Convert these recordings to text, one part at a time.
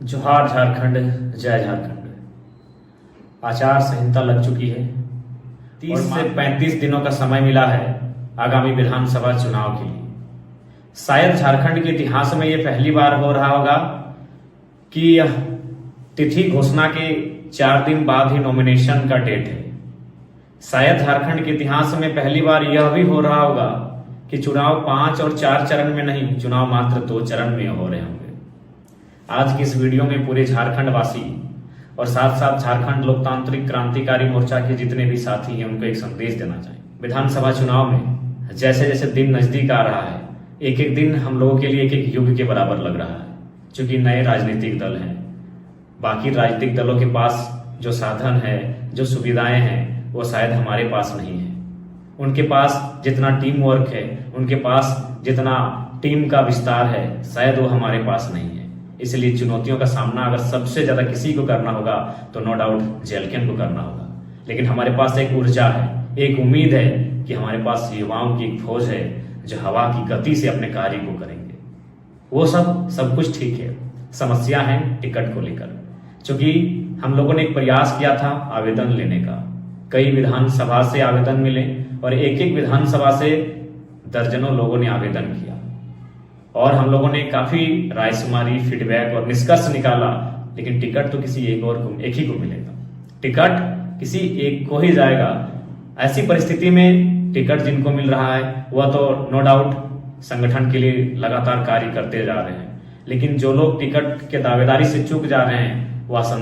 जोहार झारखंड, जय झारखंड। आचार संहिता लग चुकी है। 30 से 35 दिनों का समय मिला है आगामी विधानसभा चुनाव के लिए। शायद झारखंड के इतिहास में यह पहली बार हो रहा होगा कि यह तिथि घोषणा के 4 दिन बाद ही नॉमिनेशन का डेट है। शायद झारखंड के इतिहास में पहली बार यह भी हो रहा होगा कि चुनाव 5 और 4 चरण में नहीं, चुनाव मात्र 2 चरण में हो रहे होंगे। आज की इस वीडियो में पूरे झारखंड वासी और साथ साथ झारखंड लोकतांत्रिक क्रांतिकारी मोर्चा के जितने भी साथी हैं उनको एक संदेश देना चाहिए। विधानसभा चुनाव में जैसे जैसे दिन नजदीक आ रहा है, एक एक दिन हम लोगों के लिए एक एक युग के बराबर लग रहा है। क्योंकि नए राजनीतिक दल हैं, बाकी राजनीतिक दलों के पास जो साधन है, जो सुविधाएं हैं, वो शायद हमारे पास नहीं है। उनके पास जितना टीम वर्क है, उनके पास जितना टीम का विस्तार है, शायद वो हमारे पास नहीं है। इसलिए चुनौतियों का सामना अगर सबसे ज्यादा किसी को करना होगा तो नो डाउट जेएलके को करना होगा। लेकिन हमारे पास एक ऊर्जा है, एक उम्मीद है कि हमारे पास युवाओं की एक फौज है जो हवा की गति से अपने कार्य को करेंगे। वो सब कुछ ठीक है। समस्या है टिकट को लेकर। क्योंकि हम लोगों ने एक प्रयास किया था आवेदन लेने का, कई विधानसभा से आवेदन मिले और एक एक विधानसभा से दर्जनों लोगों ने आवेदन किया और हम लोगों ने काफी रायशुमारी, फीडबैक और निष्कर्ष निकाला। लेकिन टिकट तो किसी एक ही को मिलेगा, टिकट किसी एक को ही जाएगा। ऐसी परिस्थिति में टिकट जिनको मिल रहा है वह तो नो डाउट संगठन के लिए लगातार कार्य करते जा रहे हैं। लेकिन जो लोग टिकट के दावेदारी से चूक जा रहे हैं वह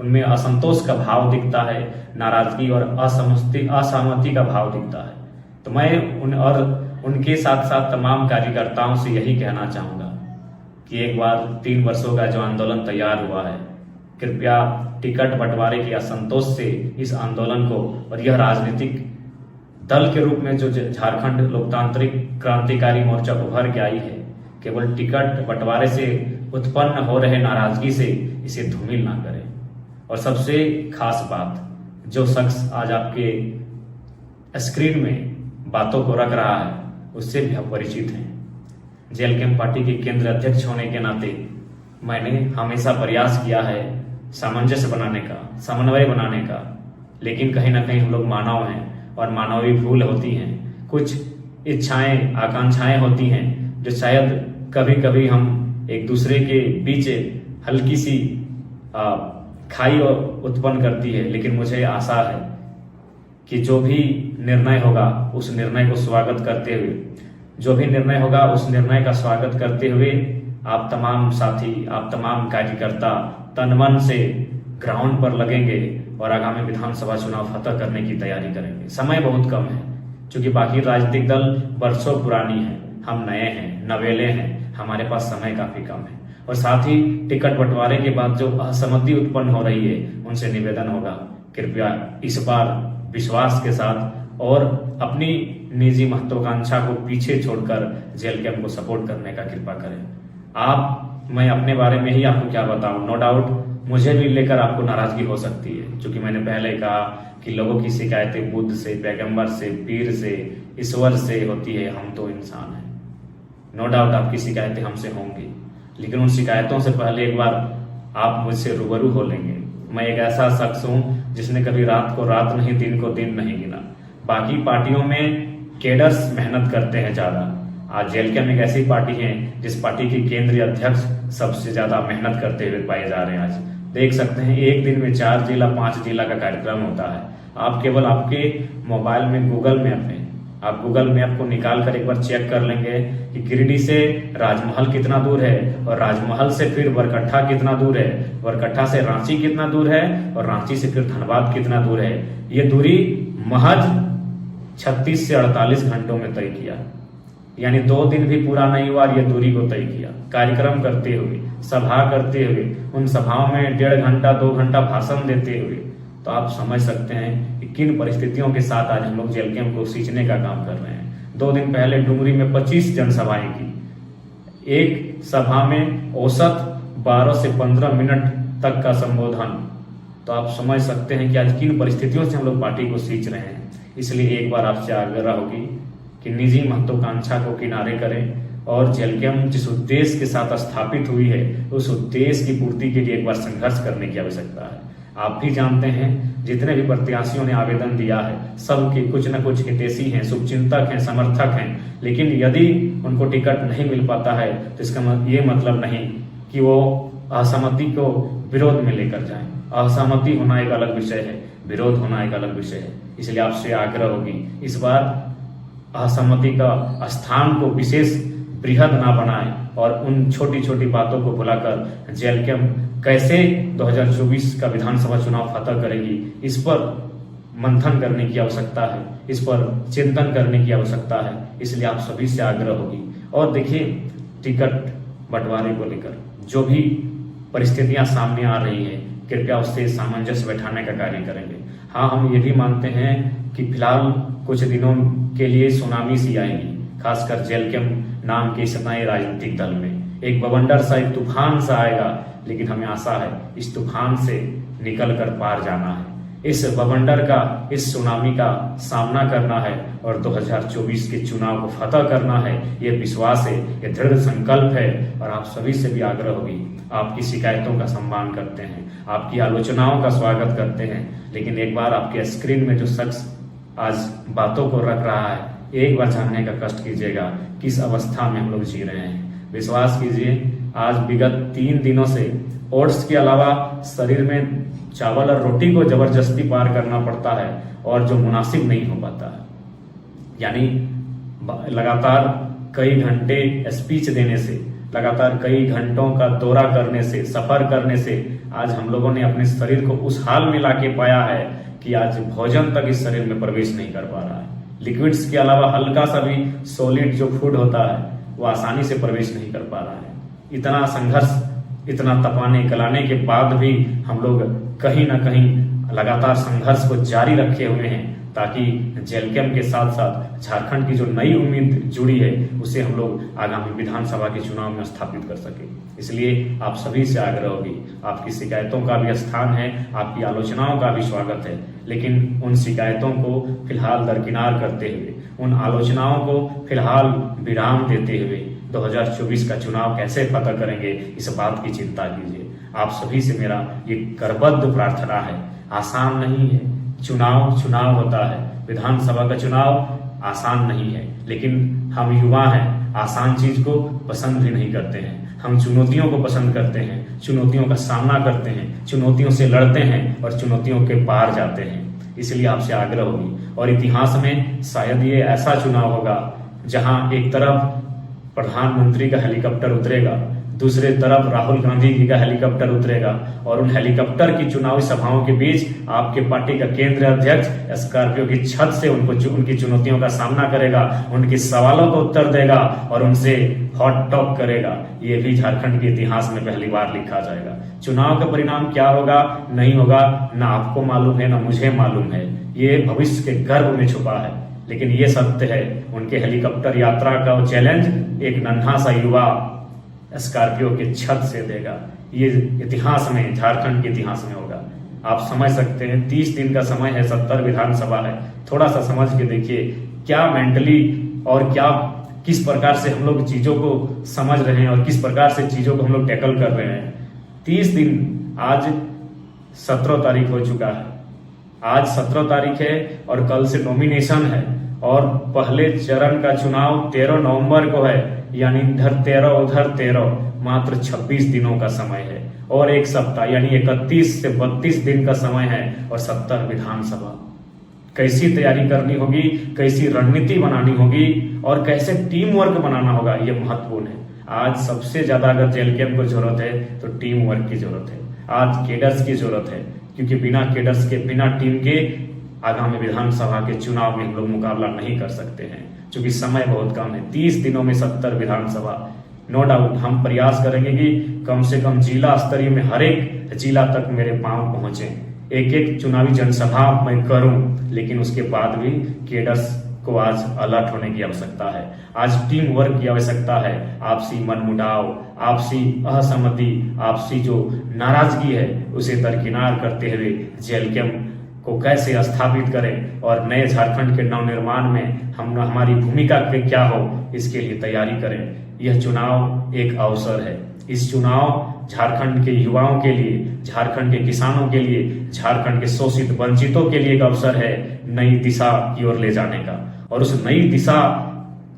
उनमें असंतोष का भाव दिखता है, नाराजगी और असहमति का भाव दिखता है। तो मैं उनके साथ साथ तमाम कार्यकर्ताओं से यही कहना चाहूंगा कि एक बार 3 वर्षों का जो आंदोलन तैयार हुआ है, कृपया टिकट बंटवारे के असंतोष से इस आंदोलन को और यह राजनीतिक दल के रूप में जो झारखंड लोकतांत्रिक क्रांतिकारी मोर्चा उभर के आई है, केवल टिकट बंटवारे से उत्पन्न हो रहे नाराजगी से इसे धूमिल ना करें। और सबसे खास बात, जो शख्स आज आपके स्क्रीन में बातों को रख रहा है उससे भी आप परिचित हैं। जेएलके पार्टी के केंद्र अध्यक्ष होने के नाते मैंने हमेशा प्रयास किया है सामंजस्य बनाने का, समन्वय बनाने का। लेकिन कहीं ना कहीं हम लोग मानव हैं और मानवीय भूल होती हैं, कुछ इच्छाएं, आकांक्षाएं होती हैं जो शायद कभी कभी हम एक दूसरे के बीच हल्की सी खाई उत्पन्न करती है। लेकिन मुझे आशा है कि जो भी निर्णय होगा उस निर्णय को स्वागत करते हुए, जो भी निर्णय होगा उस निर्णय का स्वागत करते हुए आप तमाम साथी, आप तमाम कार्यकर्ता तन मन से ग्राउंड पर लगेंगे और आगामी विधानसभा चुनाव फतह करने की तैयारी करेंगे। समय बहुत कम है क्योंकि बाकी राजनीतिक दल वर्षों पुरानी है, हम नए हैं, नवेले हैं, हमारे पास समय काफी कम है। और साथ ही टिकट बंटवारे के बाद जो असहमति उत्पन्न हो रही है उनसे निवेदन होगा, कृपया इस बार विश्वास के साथ और अपनी निजी महत्वाकांक्षा को पीछे छोड़कर जेएलके को सपोर्ट करने का कृपा करें। मैं अपने बारे में ही आपको क्या बताऊं, नो डाउट मुझे भी लेकर आपको नाराजगी हो सकती है। क्योंकि मैंने पहले कहा कि लोगों की शिकायतें बुद्ध से, पैगंबर से, पीर से, ईश्वर से होती है, हम तो इंसान हैं। नो डाउट आपकी शिकायतें हमसे होंगी, लेकिन उन शिकायतों से पहले एक बार आप मुझसे रूबरू हो लेंगे। मैं एक ऐसा शख्स हूं जिसने कभी रात को रात नहीं, दिन को दिन नहीं गिना। बाकी पार्टियों में केडर्स मेहनत करते हैं ज्यादा, आज जेएलके में एक ऐसी पार्टी है जिस पार्टी के केंद्रीय अध्यक्ष सबसे ज्यादा मेहनत करते हुए पाए जा रहे हैं। आज देख सकते हैं एक दिन में 4 जिला 5 जिला का कार्यक्रम होता है। आप केवल आपके मोबाइल में गूगल मैप है, आप गूगल मैप को निकाल कर एक बार चेक कर लेंगे कि गिरिडीह से राजमहल कितना दूर है और राजमहल से फिर बरकट्ठा कितना दूर है, बरकट्ठा से रांची कितना दूर है और रांची से फिर धनबाद कितना दूर है। ये दूरी महज 36 से 48 घंटों में तय किया, यानी 2 दिन भी पूरा नहीं हुआ ये दूरी को तय किया। कार्यक्रम करते हुए, सभा करते हुए, उन सभाओं में 1.5 घंटा 2 घंटा भाषण देते हुए, तो आप समझ सकते हैं कि किन परिस्थितियों के साथ आज हम लोग जेएलके को सींचने का काम कर रहे हैं। 2 दिन पहले डुमरी में 25 जनसभाएं की, एक सभा में औसत 12 से 15 मिनट तक का संबोधन। तो आप समझ सकते हैं कि आज किन परिस्थितियों से हम लोग पार्टी को सींच रहे हैं। इसलिए एक बार आपसे आग्रह होगी कि निजी महत्वाकांक्षा को किनारे करें और जेलकेम जिस उद्देश्य के साथ स्थापित हुई है उस उद्देश्य की पूर्ति के लिए एक बार संघर्ष करने की आवश्यकता है। आप भी जानते हैं जितने भी प्रत्याशियों ने आवेदन दिया है सबके कुछ न कुछ हितैषी हैं, शुभचिंतक हैं, समर्थक हैं, लेकिन यदि उनको टिकट नहीं मिल पाता है तो इसका ये मतलब नहीं कि वो असहमति को विरोध में लेकर जाएं। असहमति होना एक अलग विषय है, विरोध होना एक अलग विषय है। इसलिए आपसे आग्रह होगी इस बार असहमति का स्थान को विशेष बृहद ना बनाएं और उन छोटी छोटी बातों को भुलाकर जेलकेम कैसे 2024 का विधानसभा चुनाव फतह करेगी इस पर मंथन करने की आवश्यकता है, इस पर चिंतन करने की आवश्यकता है। इसलिए आप सभी से आग्रह होगी। और देखिए, टिकट बंटवारे को लेकर जो भी परिस्थितियां सामने आ रही है कृपया उससे सामंजस्य बैठाने का कार्य करेंगे। हाँ, हम ये भी मानते हैं कि फिलहाल कुछ दिनों के लिए सुनामी सी आएगी, खासकर जेलकेम नाम के इस नए राजनीतिक दल में एक बवंडर सा, एक तूफान सा आएगा, लेकिन हमें आशा है इस तूफान से निकल कर पार जाना है, इस बवंडर का, इस सुनामी का सामना करना है और 2024 के चुनाव को फतह करना है। ये विश्वास है, ये दृढ़ संकल्प है। और आप सभी से भी आग्रह होगी, आपकी शिकायतों का सम्मान करते हैं, आपकी आलोचनाओं का स्वागत करते हैं, लेकिन एक बार आपके स्क्रीन में जो शख्स आज बातों को रख रहा है एक बार जानने का कष्ट कीजिएगा किस अवस्था में हम लोग जी रहे हैं। विश्वास कीजिए, आज विगत 3 दिनों से ओट्स के अलावा शरीर में चावल और रोटी को जबरदस्ती पार करना पड़ता है और जो मुनासिब नहीं हो पाता है। यानी लगातार कई घंटे स्पीच देने से, लगातार कई घंटों का दौरा करने से, सफर करने से आज हम लोगों ने अपने शरीर को उस हाल में लाके पाया है कि आज भोजन तक इस शरीर में प्रवेश नहीं कर पा रहा है। लिक्विड्स के अलावा हल्का सा भी सॉलिड जो फूड होता है वो आसानी से प्रवेश नहीं कर पा रहा है। इतना संघर्ष, इतना तपाने गलाने के बाद भी हम लोग कहीं ना कहीं लगातार संघर्ष को जारी रखे हुए हैं ताकि जेलकेम के साथ साथ झारखंड की जो नई उम्मीद जुड़ी है उसे हम लोग आगामी विधानसभा के चुनाव में स्थापित कर सके। इसलिए आप सभी से आग्रह होगी, आपकी शिकायतों का भी स्थान है, आपकी आलोचनाओं का भी स्वागत है, लेकिन उन शिकायतों को फिलहाल दरकिनार करते हुए, उन आलोचनाओं को फिलहाल विराम देते हुए 2024 का चुनाव कैसे फतह करेंगे इस बात की चिंता कीजिए। आप सभी से मेरा ये करबद्ध प्रार्थना है। आसान नहीं है, चुनाव होता है, विधानसभा का चुनाव आसान नहीं है, लेकिन हम युवा हैं, आसान चीज को पसंद भी नहीं करते हैं। हम चुनौतियों को पसंद करते हैं, चुनौतियों का सामना करते हैं, चुनौतियों से लड़ते हैं और चुनौतियों के पार जाते हैं। इसलिए आपसे आग्रह होगी और इतिहास में शायद ये ऐसा चुनाव होगा जहां एक तरफ प्रधानमंत्री का हेलीकॉप्टर उतरेगा, दूसरे तरफ राहुल गांधी जी का हेलीकॉप्टर उतरेगा और उन हेलीकॉप्टर की चुनावी सभाओं के बीच आपके पार्टी का केंद्रीय अध्यक्ष स्कॉर्पियो की छत से उनकी चुनौतियों का सामना करेगा, उनके सवालों का उत्तर देगा और उनसे हॉट टॉक करेगा। ये भी झारखंड के इतिहास में पहली बार लिखा जाएगा। चुनाव का परिणाम क्या होगा नहीं होगा ना आपको मालूम है ना मुझे मालूम है, ये भविष्य के गर्भ में छुपा है, लेकिन ये सत्य है उनके हेलीकॉप्टर यात्रा का चैलेंज एक नन्हा सा युवा स्कॉर्पियो के छत से देगा। ये इतिहास में, झारखंड के इतिहास में होगा। आप समझ सकते हैं 30 दिन का समय है, 70 विधानसभा है। थोड़ा सा समझ के देखिए क्या मेंटली और क्या किस प्रकार से हम लोग चीजों को समझ रहे हैं और किस प्रकार से चीजों को हम लोग टैकल कर रहे हैं। 30 दिन, आज 17 तारीख हो चुका है, आज 17 तारीख है और कल से नॉमिनेशन है और पहले चरण का चुनाव 13 नवंबर को है, यानी इधर 13 उधर 13, मात्र 26 दिनों का समय है और एक सप्ताह यानी 31 से 32 दिन का समय है और 70 विधानसभा। कैसी तैयारी करनी होगी, कैसी रणनीति बनानी होगी और कैसे टीम वर्क बनाना होगा, ये महत्वपूर्ण है। आज सबसे ज्यादा अगर जेलकेम को जरूरत है तो टीम वर्क की जरूरत है, आज केडर्स की जरूरत है, क्योंकि बिना केडर्स के, बिना टीम के आगामी विधानसभा के चुनाव में हम लोग मुकाबला नहीं कर सकते हैं, क्योंकि समय बहुत कम है। 30 दिनों में 70 विधानसभा। नो डाउट हम प्रयास करेंगे कि कम से कम जिला स्तरीय में हर एक जिला तक मेरे पांव पहुंचे, एक एक चुनावी जनसभा मैं करूं, लेकिन उसके बाद भी केडर्स को आज अलर्ट होने की आवश्यकता है, आज टीम वर्क की आवश्यकता है। आपसी मनमुटाव, आपसी असहमति, आपसी जो नाराजगी है उसे दरकिनार करते हुए जेलकेम को कैसे स्थापित करें और नए झारखंड के नवनिर्माण में हम हमारी भूमिका क्या हो इसके लिए तैयारी करें। यह चुनाव एक अवसर है। इस चुनाव झारखंड के युवाओं के लिए, झारखंड के किसानों के लिए, झारखंड के शोषित वंचितों के लिए एक अवसर है नई दिशा की ओर ले जाने का। और उस नई दिशा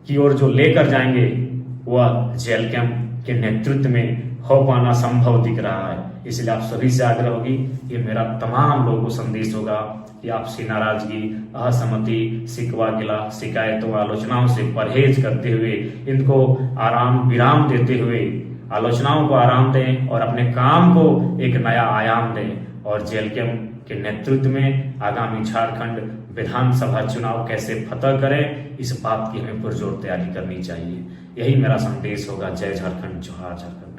की ओर जो लेकर जाएंगे वह जेएलकेएम के नेतृत्व में हो पाना संभव दिख रहा है। इसलिए आप सभी से आग्रह होगी, ये मेरा तमाम लोगों को संदेश होगा कि आपसी नाराजगी, असहमति, शिकवा गिला, शिकायतों, आलोचनाओं से परहेज करते हुए, इनको आराम विराम देते हुए, आलोचनाओं को आराम दें और अपने काम को एक नया आयाम दें। और जेएलकेएम के नेतृत्व में आगामी झारखंड विधानसभा चुनाव कैसे फतह करें, इस बात की हमें पुरजोर तैयारी करनी चाहिए। यही मेरा संदेश होगा। जय झारखंड, जोहार झारखंड।